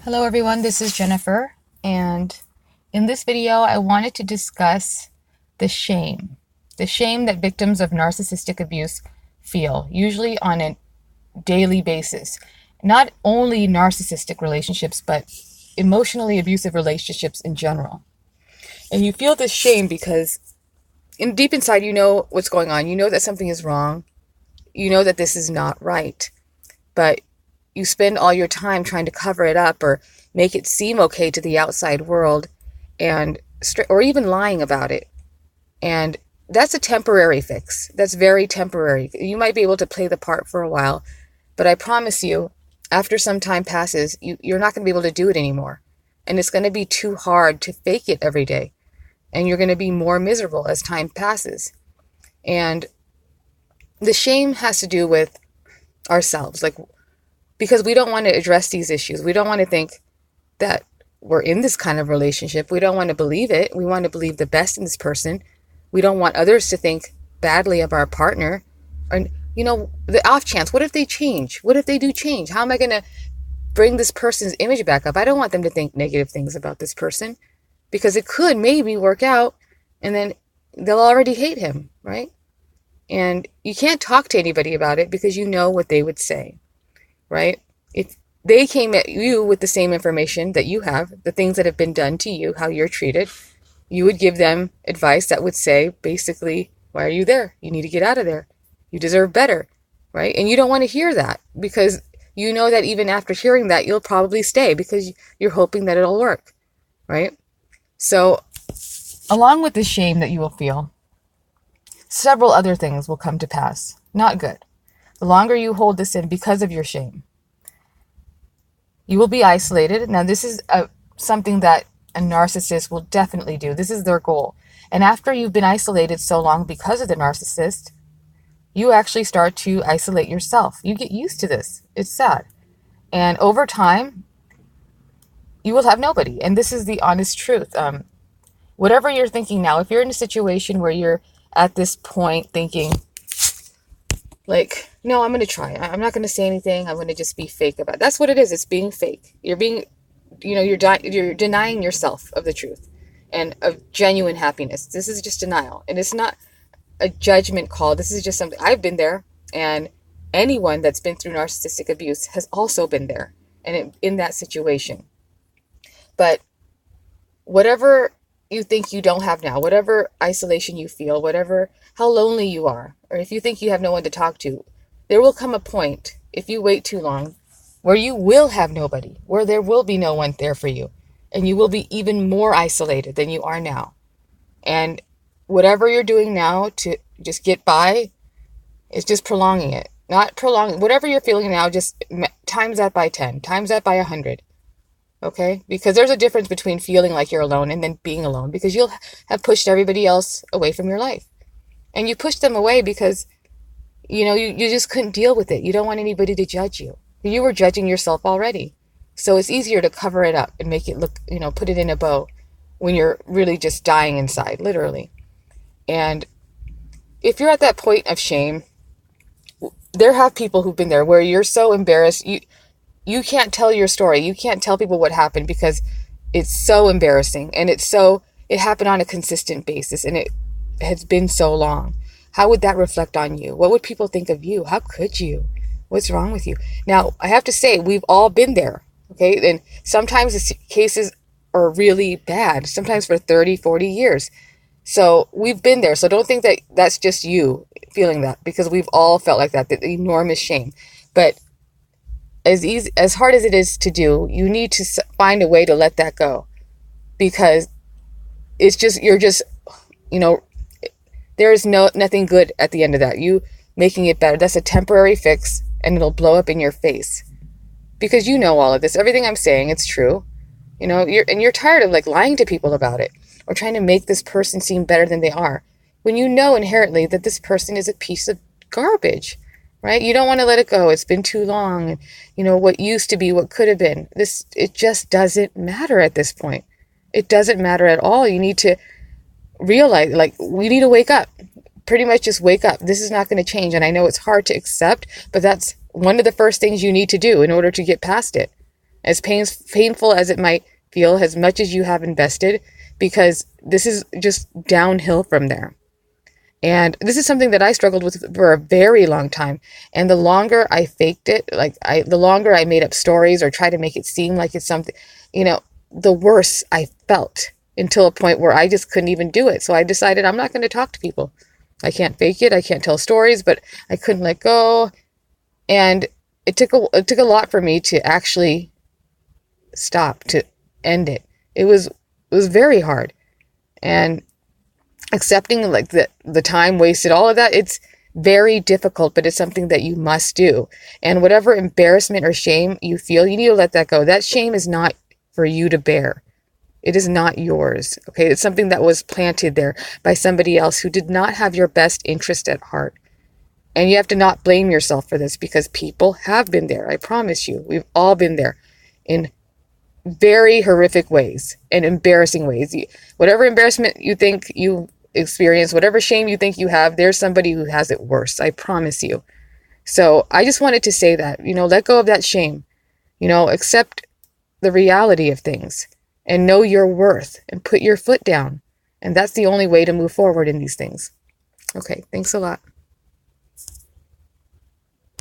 Hello everyone, this is Jennifer, and in this video I wanted to discuss the shame. The shame that victims of narcissistic abuse feel, usually on a daily basis. Not only narcissistic relationships, but emotionally abusive relationships in general. And you feel this shame because deep inside you know what's going on. You know that something is wrong. You know that this is not right. But you spend all your time trying to cover it up or make it seem okay to the outside world, or even lying about it. And that's a temporary fix. That's very temporary. You might be able to play the part for a while, but I promise you, after some time passes, you're not going to be able to do it anymore. And it's going to be too hard to fake it every day. And you're going to be more miserable as time passes. And the shame has to do with ourselves. Because we don't want to address these issues. We don't want to think that we're in this kind of relationship. We don't want to believe it. We want to believe the best in this person. We don't want others to think badly of our partner. And, the off chance, what if they change? What if they do change? How am I going to bring this person's image back up? I don't want them to think negative things about this person, because it could maybe work out and then they'll already hate him, right? And you can't talk to anybody about it because you know what they would say. Right? If they came at you with the same information that you have, the things that have been done to you, how you're treated, you would give them advice that would say, basically, why are you there? You need to get out of there. You deserve better, right? And you don't want to hear that because you know that even after hearing that, you'll probably stay because you're hoping that it'll work, right? So, along with the shame that you will feel, several other things will come to pass. Not good. The longer you hold this in because of your shame, you will be isolated. Now, this is something that a narcissist will definitely do. This is their goal. And after you've been isolated so long because of the narcissist, you actually start to isolate yourself. You get used to this. It's sad. And over time, you will have nobody. And this is the honest truth. Whatever you're thinking now, if you're in a situation where you're at this point thinking, no, I'm going to try. I'm not going to say anything. I'm going to just be fake about it. That's what it is. It's being fake. You're being, you're denying yourself of the truth and of genuine happiness. This is just denial. And it's not a judgment call. This is just something. I've been there. And anyone that's been through narcissistic abuse has also been there and in that situation. But whatever you think you don't have now, whatever isolation you feel, how lonely you are, or if you think you have no one to talk to, there will come a point, if you wait too long, where you will have nobody, where there will be no one there for you, and you will be even more isolated than you are now. And whatever you're doing now to just get by is just prolonging it. Not prolonging, whatever you're feeling now, just times that by 10, times that by 100. Okay? Because there's a difference between feeling like you're alone and then being alone, because you'll have pushed everybody else away from your life. And you pushed them away because, you just couldn't deal with it. You don't want anybody to judge you. You were judging yourself already. So it's easier to cover it up and make it look, put it in a bow when you're really just dying inside, literally. And if you're at that point of shame, there have people who've been there where you're so embarrassed, you can't tell your story. You can't tell people what happened because it's so embarrassing and it happened on a consistent basis and it has been so long. How would that reflect on you? What would people think of you? How could you? What's wrong with you? Now, I have to say, we've all been there, okay? And sometimes the cases are really bad, sometimes for 30, 40 years. So we've been there. So don't think that that's just you feeling that, because we've all felt like that, the enormous shame. But as hard as it is to do, you need to find a way to let that go, because there is nothing good at the end of that. You making it better, that's a temporary fix, and it'll blow up in your face, because you know all of this. Everything I'm saying, it's true. You're tired of lying to people about it or trying to make this person seem better than they are, when you know inherently that this person is a piece of garbage. Right? You don't want to let it go. It's been too long. And, what used to be, what could have been. It just doesn't matter at this point. It doesn't matter at all. You need to realize, we need to wake up. Pretty much just wake up. This is not going to change. And I know it's hard to accept, but that's one of the first things you need to do in order to get past it. as painful as it might feel, as much as you have invested, because this is just downhill from there. And this is something that I struggled with for a very long time. And the longer I faked it, the longer I made up stories or tried to make it seem like it's something, the worse I felt, until a point where I just couldn't even do it. So I decided I'm not going to talk to people. I can't fake it. I can't tell stories, but I couldn't let go. And it took a lot for me to actually stop, to end it. It was very hard. And accepting like the time wasted, all of that, it's very difficult, but it's something that you must do. And whatever embarrassment or shame you feel, you need to let that go. That shame is not for you to bear. It is not yours. Okay. It's something that was planted there by somebody else who did not have your best interest at heart. And you have to not blame yourself for this, because people have been there. I promise you, we've all been there in very horrific ways and embarrassing ways. Whatever embarrassment you think you experience, whatever shame you think you have, there's somebody who has it worse. I promise you. So I just wanted to say that, let go of that shame, accept the reality of things and know your worth and put your foot down. And that's the only way to move forward in these things. Okay. Thanks a lot.